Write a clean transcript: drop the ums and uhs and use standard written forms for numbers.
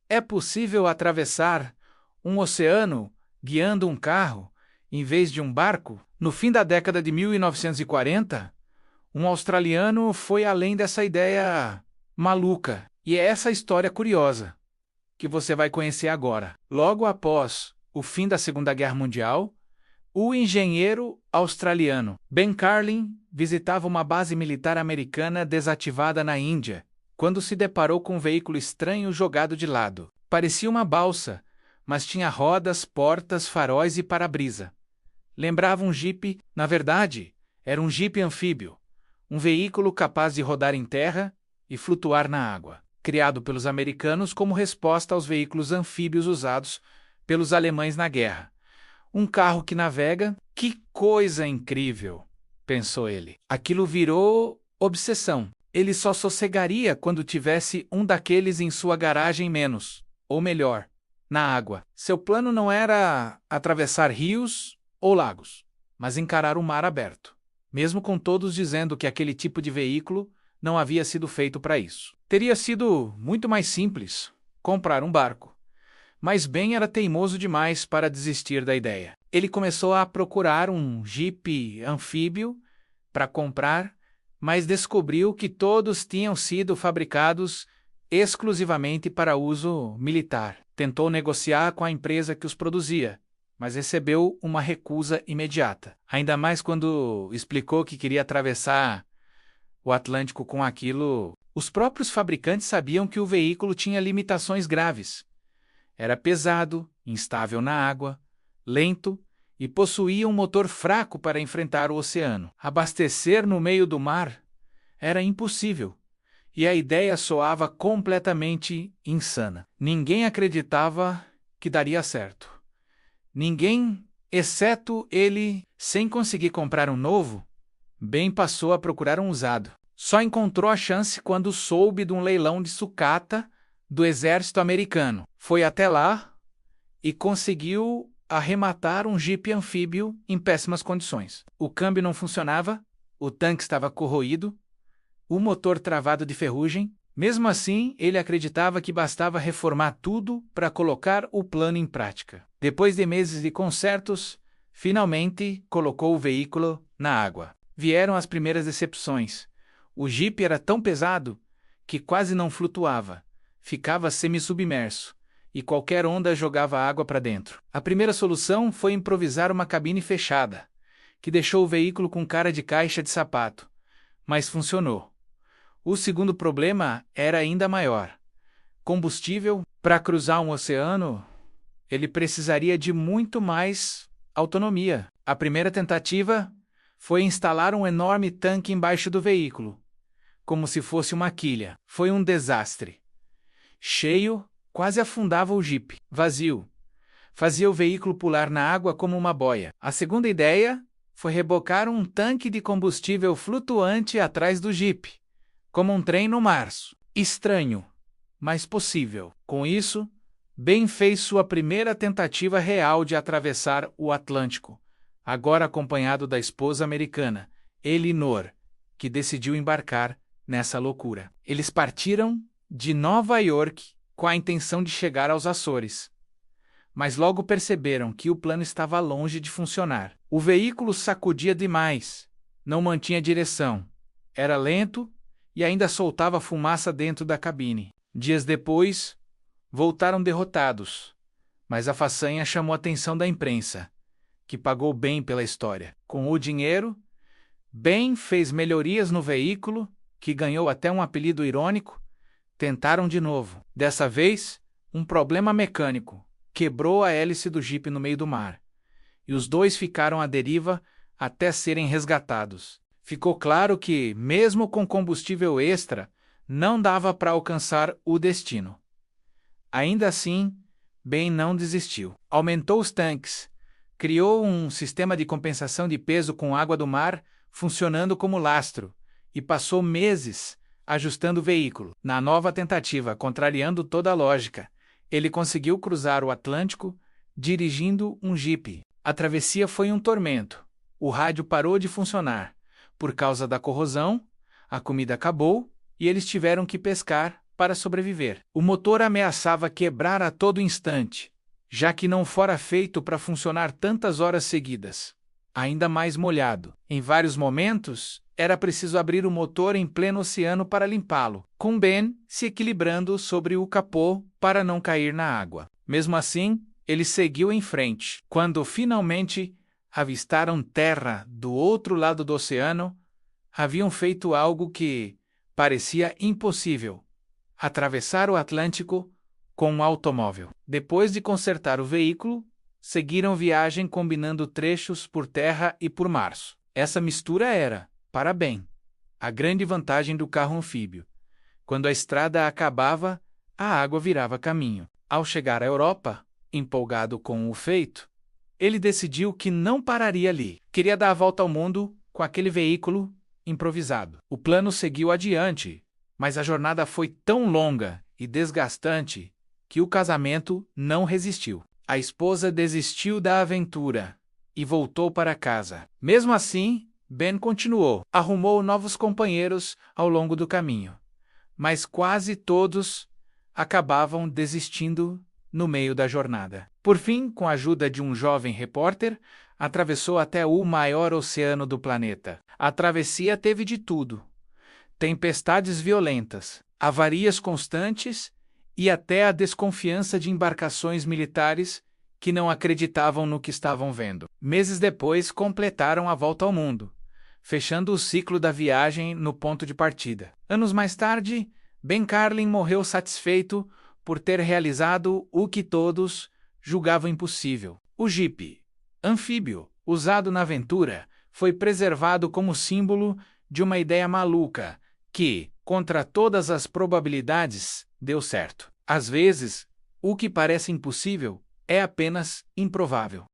É possível atravessar um oceano guiando um carro em vez de um barco? No fim da década de 1940, um australiano foi além dessa ideia maluca. E é essa história curiosa que você vai conhecer agora. Logo após o fim da Segunda Guerra Mundial, o engenheiro australiano Ben Carlin visitava uma base militar americana desativada na Índia, quando se deparou com um veículo estranho jogado de lado. Parecia uma balsa, mas tinha rodas, portas, faróis e para-brisa. Lembrava um jipe, na verdade, era um jipe anfíbio, um veículo capaz de rodar em terra e flutuar na água, criado pelos americanos como resposta aos veículos anfíbios usados pelos alemães na guerra. Um carro que navega? Que coisa incrível, pensou ele. Aquilo virou obsessão. Ele só sossegaria quando tivesse um daqueles em sua garagem menos, ou melhor, na água. Seu plano não era atravessar rios ou lagos, mas encarar o mar aberto, mesmo com todos dizendo que aquele tipo de veículo não havia sido feito para isso. Teria sido muito mais simples comprar um barco. Mas Ben era teimoso demais para desistir da ideia. Ele começou a procurar um jipe anfíbio para comprar, mas descobriu que todos tinham sido fabricados exclusivamente para uso militar. Tentou negociar com a empresa que os produzia, mas recebeu uma recusa imediata. Ainda mais quando explicou que queria atravessar o Atlântico com aquilo. Os próprios fabricantes sabiam que o veículo tinha limitações graves. Era pesado, instável na água, lento e possuía um motor fraco para enfrentar o oceano. Abastecer no meio do mar era impossível, e a ideia soava completamente insana. Ninguém acreditava que daria certo. Ninguém, exceto ele. Sem conseguir comprar um novo, Ben passou a procurar um usado. Só encontrou a chance quando soube de um leilão de sucata do exército americano. Foi até lá e conseguiu arrematar um jipe anfíbio em péssimas condições. O câmbio não funcionava, o tanque estava corroído, o motor travado de ferrugem. Mesmo assim, ele acreditava que bastava reformar tudo para colocar o plano em prática. Depois de meses de consertos, finalmente colocou o veículo na água. Vieram as primeiras decepções. O jipe era tão pesado que quase não flutuava. Ficava semi-submerso, e qualquer onda jogava água para dentro. A primeira solução foi improvisar uma cabine fechada, que deixou o veículo com cara de caixa de sapato, mas funcionou. O segundo problema era ainda maior. Combustível. Para cruzar um oceano, ele precisaria de muito mais autonomia. A primeira tentativa foi instalar um enorme tanque embaixo do veículo, como se fosse uma quilha. Foi um desastre. Cheio, quase afundava o jipe. Vazio, fazia o veículo pular na água como uma boia. A segunda ideia foi rebocar um tanque de combustível flutuante atrás do jipe, como um trem no mar. Estranho, mas possível. Com isso, Ben fez sua primeira tentativa real de atravessar o Atlântico, agora acompanhado da esposa americana, Elinor, que decidiu embarcar nessa loucura. Eles partiram de Nova York com a intenção de chegar aos Açores. Mas logo perceberam que o plano estava longe de funcionar. O veículo sacudia demais, não mantinha direção, era lento e ainda soltava fumaça dentro da cabine. Dias depois, voltaram derrotados, mas a façanha chamou a atenção da imprensa, que pagou bem pela história. Com o dinheiro, Ben fez melhorias no veículo, que ganhou até um apelido irônico. Tentaram de novo. Dessa vez, um problema mecânico quebrou a hélice do jipe no meio do mar, e os dois ficaram à deriva até serem resgatados. Ficou claro que, mesmo com combustível extra, não dava para alcançar o destino. Ainda assim, Ben não desistiu. Aumentou os tanques, criou um sistema de compensação de peso com água do mar funcionando como lastro, e passou meses ajustando o veículo. Na nova tentativa, contrariando toda a lógica, ele conseguiu cruzar o Atlântico dirigindo um jipe. A travessia foi um tormento. O rádio parou de funcionar. Por causa da corrosão, a comida acabou e eles tiveram que pescar para sobreviver. O motor ameaçava quebrar a todo instante, já que não fora feito para funcionar tantas horas seguidas. Ainda mais molhado. Em vários momentos, era preciso abrir o motor em pleno oceano para limpá-lo, com Ben se equilibrando sobre o capô para não cair na água. Mesmo assim, ele seguiu em frente. Quando finalmente avistaram terra do outro lado do oceano, haviam feito algo que parecia impossível: atravessar o Atlântico com um automóvel. Depois de consertar o veículo, seguiram viagem combinando trechos por terra e por mar. Essa mistura era, para Ben, a grande vantagem do carro anfíbio. Quando a estrada acabava, a água virava caminho. Ao chegar à Europa, empolgado com o feito, ele decidiu que não pararia ali. Queria dar a volta ao mundo com aquele veículo improvisado. O plano seguiu adiante, mas a jornada foi tão longa e desgastante que o casamento não resistiu. A esposa desistiu da aventura e voltou para casa. Mesmo assim, Ben continuou. Arrumou novos companheiros ao longo do caminho, mas quase todos acabavam desistindo no meio da jornada. Por fim, com a ajuda de um jovem repórter, atravessou até o maior oceano do planeta. A travessia teve de tudo: tempestades violentas, avarias constantes e até a desconfiança de embarcações militares que não acreditavam no que estavam vendo. Meses depois, completaram a volta ao mundo, fechando o ciclo da viagem no ponto de partida. Anos mais tarde, Ben Carlin morreu satisfeito por ter realizado o que todos julgavam impossível. O Jeep anfíbio, usado na aventura, foi preservado como símbolo de uma ideia maluca que, contra todas as probabilidades, deu certo. Às vezes, o que parece impossível é apenas improvável.